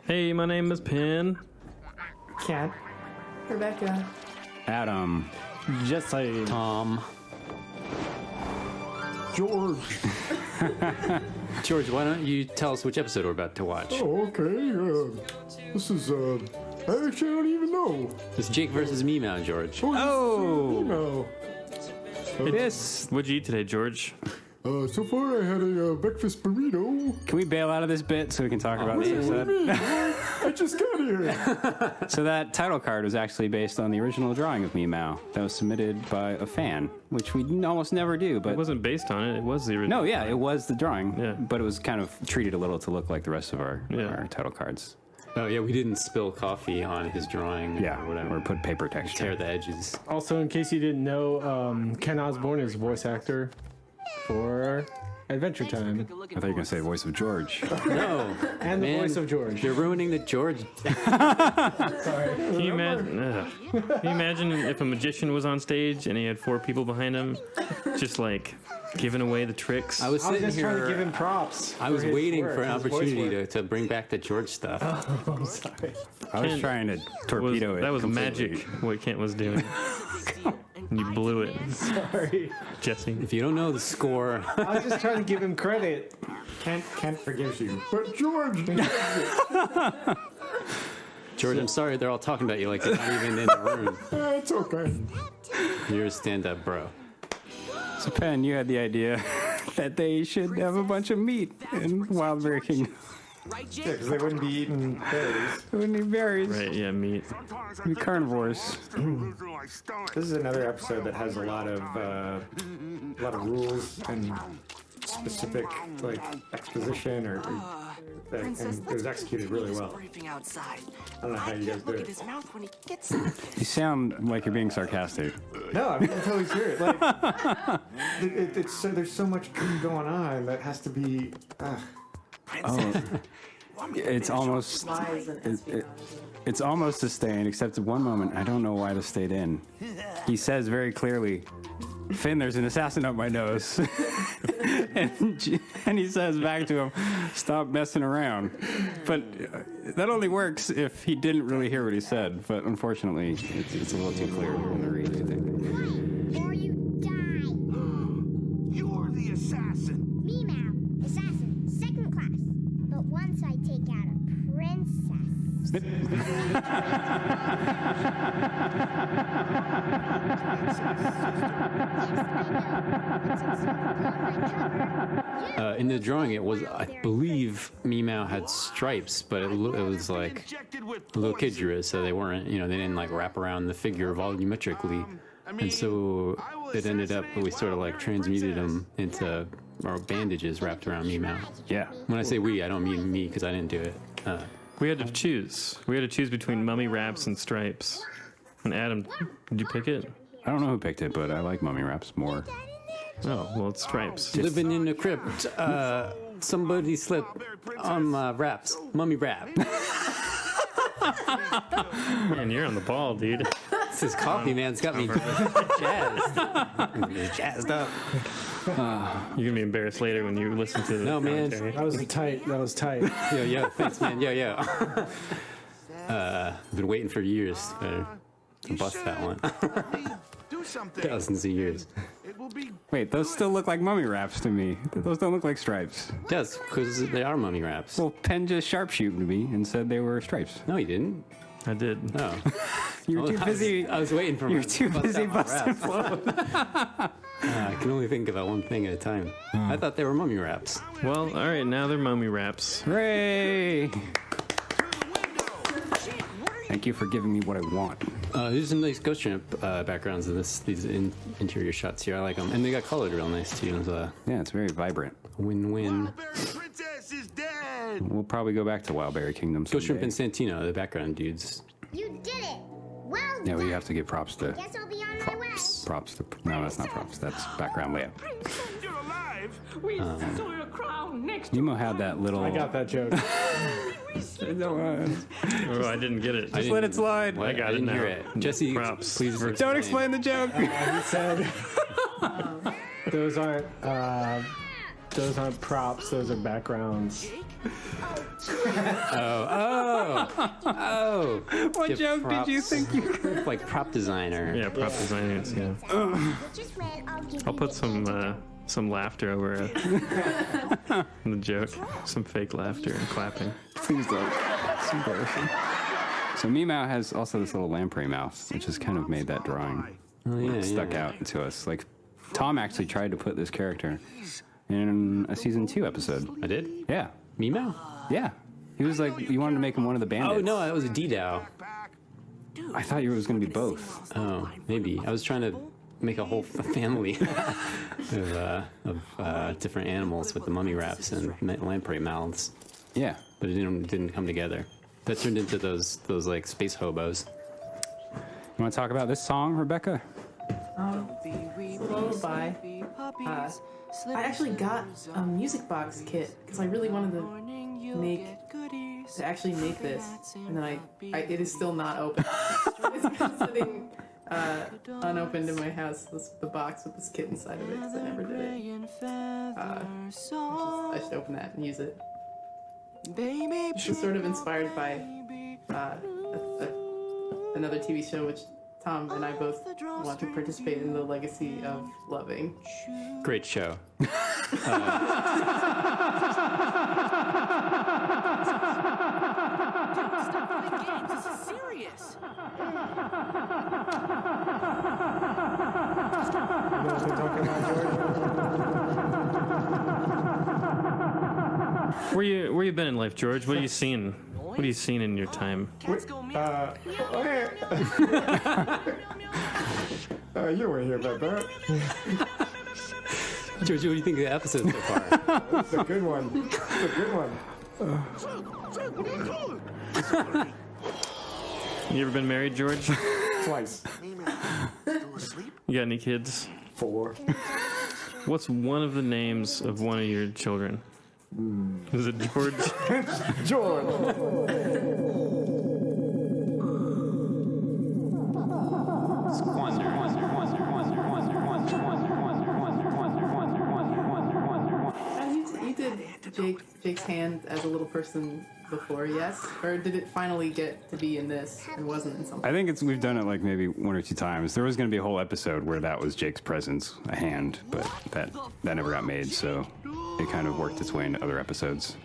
Hey, my name is Penn. Cat. Rebecca. Adam. Jesse. Tom. George. George, why don't you tell us which episode we're about to watch? Oh, okay. This is, I actually don't even know. It's Jake versus Me-Mow, George. You know. This. What'd you eat today, George? So far I had a breakfast burrito. Can we bail out of this bit so we can talk about this What do you episode? mean? I just got here. So that title card was actually based on the original drawing of Me-Mow that was submitted by a fan, which we almost never do. But It wasn't based on it. It was the original. no, yeah, it was the drawing. Yeah. But it was kind of treated a little to look like the rest of our title cards. Oh, yeah, we didn't spill coffee on his drawing Yeah, or whatever. or put paper texture. Tear the edges. Also, in case you didn't know, Ken Osborne is voice actor for Adventure Time. I thought you were going to say voice of George. No. And the Man, voice of George. You're ruining the George. Can you imagine if a magician was on stage and he had 4 people behind him, just like giving away the tricks? I was I was sitting just here. trying to give him props. I was for his waiting work, for an his voice opportunity work. to bring back the George stuff. I'm sorry. I was Ken trying to torpedo it. That was completely. magic, what Kent was doing. You blew it, Sorry. Jesse. If you don't know the score, I was just trying to give him credit. Kent forgives you. But George, George, I'm sorry they're all talking about you like they're not even in the room. it's okay. You're a stand-up bro. So, Penn, you had the idea that they should have a bunch of meat in Wildberry Kingdom. Yeah, because they wouldn't be eating berries. They wouldn't need berries. Right, yeah, meat. Be carnivores. This is another episode that has a lot of rules and specific like exposition, and it was executed really well. I don't know how you guys do it. You sound like you're being sarcastic. No, I mean, I'm totally serious. Like, it's so, there's so much going on that has to be. Oh, it's almost it's almost a stain, except at one moment I don't know why the stayed in. He says very clearly, "Finn, there's an assassin up my nose," and he says back to him, "Stop messing around." But that only works if he didn't really hear what he said. But unfortunately, it's a little too clear in the read, I think. Or you die. You're the assassin. Me-Mow, assassin, second class. But once I take out a princess. In the drawing, it was, I believe, Me-Mow had stripes, but it was like a little kid drew it, so they weren't, they didn't like wrap around the figure volumetrically. And so it ended up, we sort of like transmuted them into bandages wrapped around Me-Mow. Yeah. When I say we, I don't mean me because I didn't do it. We had to choose. We had to choose between mummy wraps and stripes. And Adam, did you pick it? I don't know who picked it, but I like mummy wraps more. Oh, well, it's stripes. Living in the crypt, somebody slipped on my wraps, mummy wrap. Man, you're on the ball, dude. This is coffee, man. It's got me jazzed. Jazzed up. You're gonna be embarrassed later when you listen to the No, man. commentary. That was tight. Yeah, thanks, man. Yeah. I've been waiting for years to bust that one. Do something. Thousands of years. It will be Wait, those still look like mummy wraps to me. Those don't look like stripes. Yes, because they are mummy wraps. Well, Penn just sharpshooted me and said they were stripes. No, he didn't. I did. No. You were too busy. I was waiting for You're too busy busting flow. I can only think about one thing at a time. I thought they were mummy wraps. Well, all right, now they're mummy wraps. Hooray! Thank you for giving me what I want. There's some nice ghost shrimp backgrounds in these interior shots here. I like them, and they got colored real nice too. Yeah, it's very vibrant. Win-win. Princess is dead. We'll probably go back to Wildberry Kingdom Ghost shrimp someday. and Santino, the background dudes. You did it. Well Yeah, done. we have to give props to Guess I'll be on my way. props to. No, that's not props. That's background layout. You're alive. We stole your crown next Nemo had that little. I got that joke. Oh, I didn't get it. Just let it slide. What? I got it didn't now. hear it. Jesse, Props. please Don't explain the joke. He said, "Those aren't props. Those are backgrounds." Oh! What joke did you think you could? Like prop designer. Yeah, prop designers. Yeah. I'll put some laughter over the joke. Some fake laughter and clapping. Please don't. It's embarrassing. So Me-Mow has also this little lamprey mouth, which has kind of made that drawing stuck out to us. Like, Tom actually tried to put this character in a season 2 episode. I did? Yeah. Me-Mow? Yeah. He was like, you wanted to make him one of the bandits. Oh, no, that was a D-Dow. I thought you were going to be both. Oh, maybe. I was trying to make a whole family of different animals with the mummy wraps and lamprey mouths. Yeah. But it didn't come together. That turned into those like space hobos. You want to talk about this song, Rebecca? Lullaby. I actually got a music box kit because I really wanted to actually make this, and then it is still not open. It's been sitting unopened in my house. The box with this kit inside of it because I never did it. I should open that and use it. It's sort of inspired by another TV show which Tom and I both want to participate in, the legacy of loving. Great show. This is serious. Where you been in life, George? What have you seen? What have you seen in your time? You weren't here about that. George, what do you think of the episode so far? It's a good one. It's a good one. You ever been married, George? Twice. You got any kids? 4. What's one of the names of one of your children? Is it George? George. You did Jake's hand as a little person before, yes? Or did it finally get to be in this and wasn't in something? I think we've done it like maybe 1 or 2 times. There was going to be a whole episode where that was Jake's presence, a hand, but that never got made, so it kind of worked its way into other episodes.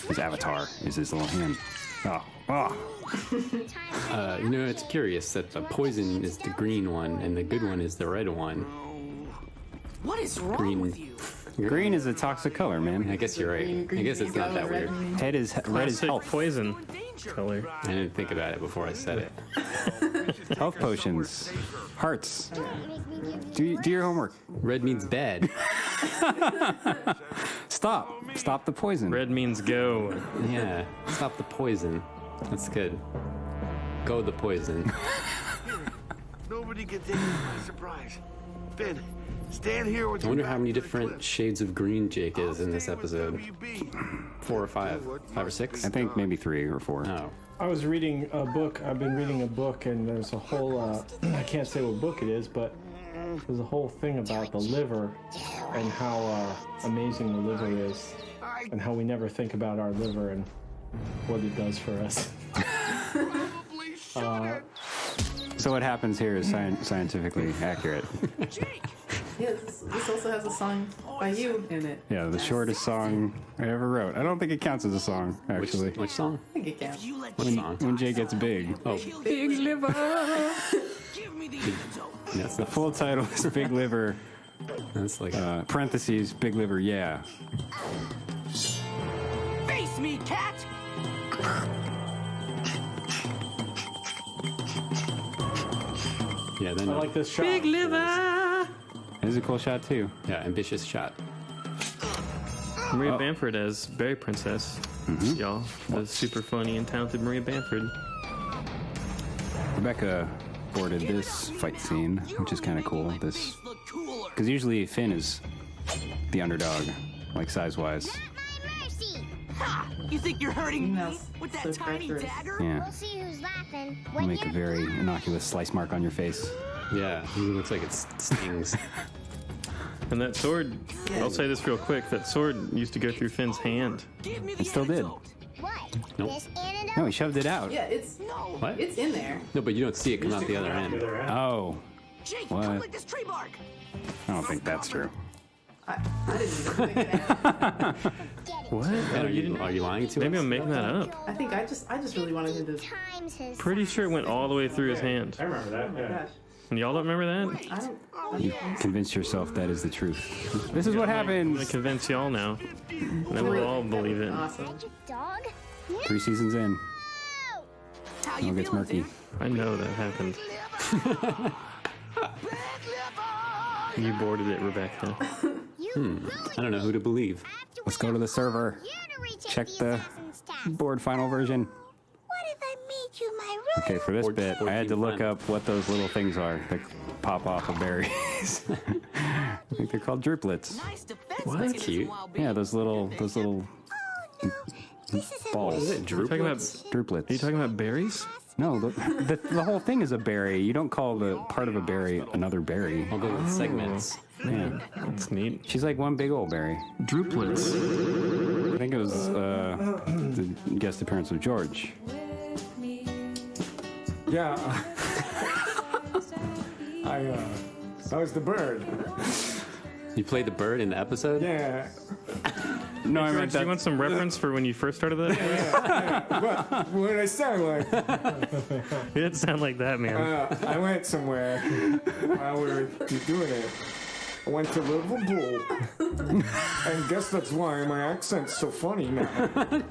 His avatar is his little hand. It's curious that the poison is the green one and the good one is the red one. What is wrong with you? Green is a toxic color, man. I guess you're right. I guess it's not that weird. Red is Classic health. poison color. I didn't think about it before I said it. Health potions. Hearts. Do your homework. Red means bad. Stop the poison. Red means go. Yeah, stop the poison. That's good. Go the poison. Nobody can take me by surprise. Ben, stand here with I wonder how many different shades of green Jake is in this episode. 4 or 5? 5 or 6? I think maybe 3 or 4. Oh. I was reading a book. I've been reading a book, and there's a whole, I can't say what book it is, but there's a whole thing about the liver and how amazing the liver is, and how we never think about our liver and what it does for us. So what happens here is scientifically accurate. Yes, this also has a song by you in it. Yeah, the shortest song I ever wrote. I don't think it counts as a song, actually. Which song? I think it counts. What song? When Jay gets big. Oh, Big liver. that's The full title is Big Liver, That's like parentheses, Big Liver, yeah. Face me, cat! yeah. Then I like this shot. Big liver. It is a cool shot, too. yeah, ambitious shot. Maria Bamford as Berry Princess. Y'all, the super funny and talented Maria Bamford. Rebecca boarded this fight scene, which is kind of cool. This, because usually Finn is the underdog, like size-wise. Mercy! You think you're hurting me Emails. with that So tiny treacherous. dagger? Yeah, We'll see who's laughing. will When make a you're very innocuous slice mark on your face. Yeah, he looks like it stings. And that sword, I'll say this real quick, that sword used to go through Finn's hand. It still did. What? Nope. This antidote? No, he shoved it out. Yeah, it's What? it's in there. No, but you don't see it come out the other end. Oh, Jake, What? come lick this tree bark. I don't think that's true. I didn't even think that. What? And are you lying to Maybe us? I'm making that up. I think I just really wanted him to. Times his Pretty sure it went all the way through his hand. I remember that. Yeah. Gosh, And y'all don't remember that? I don't. You convince yourself that is the truth. This is what I'm gonna happens. convince y'all now. And then we'll all believe it. Awesome. magic dog. 3 seasons in. How It all gets murky. I know that happened. You boarded it, Rebecca. I don't know who to believe. Let's go to the server. Check the board final version. What if I made you my room? Okay, for this Board- bit, board I had to team look friend. up what those little things are that pop off of berries. I think they're called druplets. Nice defense What? mechanism, Cute. while being Yeah, those little This is balls. Are you talking about? Druplets. Are you talking about berries? No, the whole thing is a berry. You don't call the part of a berry another berry. I'll go with segments. Yeah. That's neat. She's like one big old berry. Druplets. I think it was the guest appearance of George. Yeah. I was the bird. You played the bird in the episode? Yeah. No, I George, meant do you that. want some reference for when you first started that? What did I sound like? It didn't sound like that, man. I went somewhere while we were doing it. I went to Liverpool. And guess that's why my accent's so funny now.